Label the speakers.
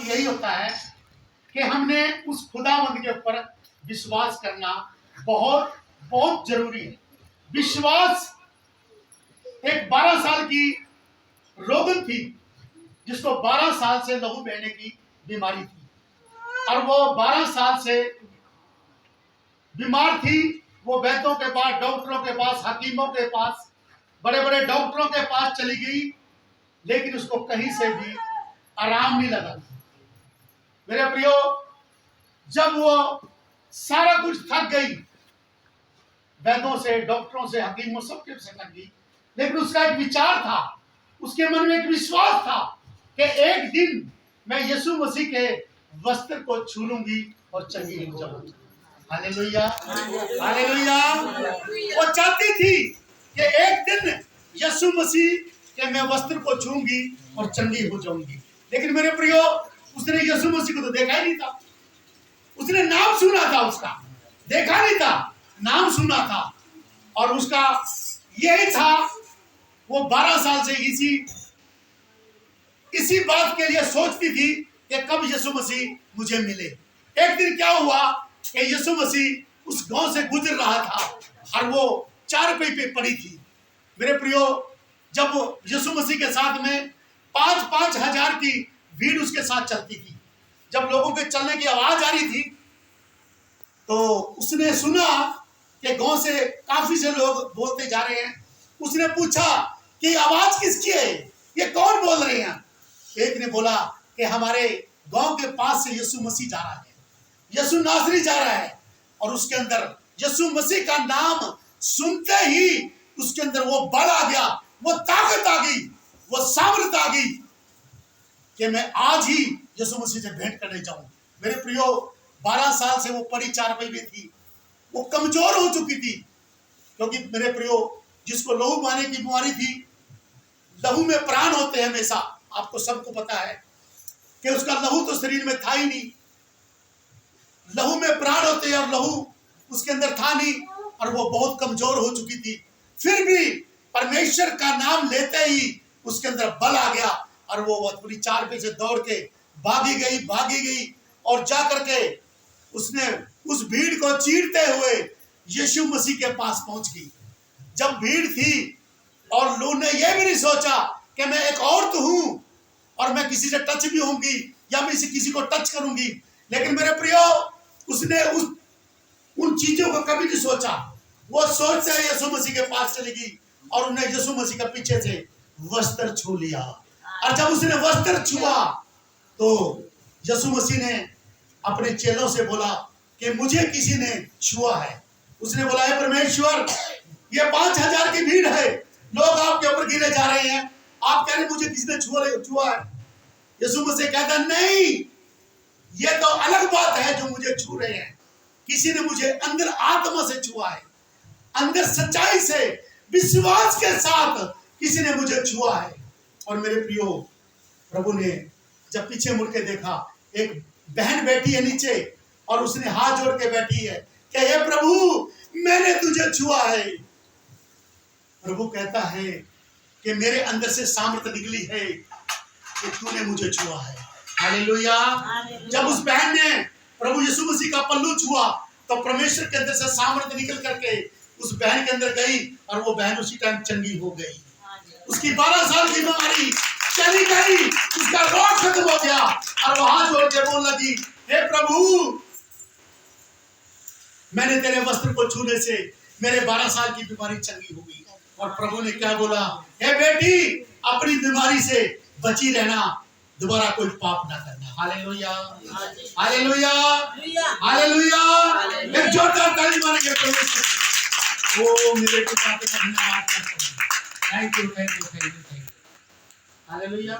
Speaker 1: अर्थ यही होता है कि हमने उस खुदावंद के ऊपर विश्वास करना बहुत बहुत जरूरी है। विश्वास एक 12 साल की रोगन थी जिसको 12 साल से लहू बहने की बीमारी थी, और वो 12 साल से बीमार थी। वो वैद्यों के पास, डॉक्टरों के पास, हकीमों के पास, बड़े बड़े डॉक्टरों के पास चली गई, लेकिन उसको कहीं से भी आराम नहीं लगा। मेरे प्रियो, जब वो सारा कुछ थक गई, वैद्यों से, डॉक्टरों से, हकीमों सबके से थक गई, लेकिन उसका एक विचार था, उसके मन में एक विश्वास था कि एक दिन मैं यीशु मसीह के वस्त्र को छू लूंगी और चंगी हो जाऊंगी। Hallelujah, hallelujah. वो चाहती थी कि एक दिन यीशु मसीह के मैं वस्त्र को छूंगी और चंगी हो जाऊंगी। लेकिन मेरे प्रियो, उसने यीशु मसीह को तो देखा ही नहीं था। उसने नाम सुना था, उसका देखा नहीं था, नाम सुना था, और उसका यही था। वो 12 साल से इसी बात के लिए सोचती थी कि कब यीशु मसीह मुझे मिले। एक दिन क्या हुआ कि यीशु मसीह उस गांव से गुजर रहा था और वो चारपाई पे पड़ी थी। मेरे प्रियो, जब यीशु मसीह के साथ में 5-5 हजार की भीड़ उसके साथ चलती थी, जब लोगों के चलने की आवाज आ रही थी तो उसने सुना कि गांव से काफी से लोग बोलते जा रहे हैं। उसने पूछा कि आवाज किसकी है, ये कौन बोल रहे हैं। एक ने बोला कि हमारे गांव के पास से यीशु मसीह जा रहा है, यीशु नासरी जा रहा है। और उसके अंदर यीशु मसीह का नाम सुनते ही उसके अंदर वो बल आ गया, वो ताकत आ गई, वो सामर्थ आ गई कि मैं आज ही यीशु मसीह से भेंट करने जाऊं। मेरे प्रियो, 12 साल से वो पड़ी चारपाई में थी, वो कमजोर हो चुकी थी, क्योंकि मेरे प्रियो, जिसको लहू बहने की बीमारी थी, लहू में प्राण होते हैं हमेशा, आपको सबको पता है कि उसका लहू तो शरीर में था ही नहीं। लहू में प्राण होते हैं और लहू उसके अंदर था नहीं, और वो बहुत कमजोर हो चुकी थी। फिर भी परमेश्वर का नाम लेते ही उसके अंदर बल आ गया, और वो पूरी चारपाई से दौड़ के भागी गई और जा करके उसने उस भीड़ को चीरते हुए यीशु मसीह के पास पहुंच गई। जब भीड़ थी और लोगों ने यह भी नहीं सोचा कि मैं एक औरत हूं और मैं किसी से टच भी होंगी या मैं किसी को टच करूंगी, लेकिन मेरे प्रियो, उसने उन चीजों को कभी नहीं सोचा। वो सोच से यीशु मसीह के पास चली गई और उन्हें यीशु मसीह के पीछे से वस्त्र छू लिया। और जब उसने वस्त्र छुआ तो यीशु मसीह ने अपने चेलों से बोला कि मुझे किसी ने छुआ है। उसने बोला, है परमेश्वर, ये 5,000 की भीड़ है, लोग आपके ऊपर गिरे जा रहे हैं, आप कह रहे मुझे किसी ने छुआ है। यीशु मसीह कहता, नहीं, ये तो अलग बात है जो मुझे छू रहे हैं। किसी ने मुझे अंदर आत्मा से छुआ है, अंदर सच्चाई से, विश्वास के साथ किसी ने मुझे छुआ है। और मेरे प्रियो, प्रभु ने जब पीछे मुड़ के देखा, एक बहन बैठी है नीचे और उसने हाथ जोड़ के बैठी है कि हे प्रभु, मैंने तुझे छुआ है। प्रभु कहता है कि मेरे अंदर से सामर्थ निकली है कि तूने मुझे छुआ है। हालेलुया। जब उस बहन ने प्रभु यीशु मसीह का पल्लू छुआ तो परमेश्वर के अंदर से सामर्थ निकल करके उस बहन के अंदर गई और वो बहन उसी टाइम चंगी हो गई। उसकी 12 साल की बीमारी चली गई, उसका रोग खत्म हो गया और वो हाथ जोड़ के बोलने लगी, हे प्रभु, मैंने तेरे वस्त्र को छूने से मेरे 12 साल की बीमारी चंगी हो गई। और प्रभु ने क्या बोला, हे बेटी, अपनी बीमारी से बची रहना, दोबारा कोई पाप ना करना। Hallelujah, hallelujah, hallelujah. एक जोरदार ताली मारेंगे परमेश्वर। ओ मेरे पिता का धन्यवाद करता हूं। Thank you. हालेलुया।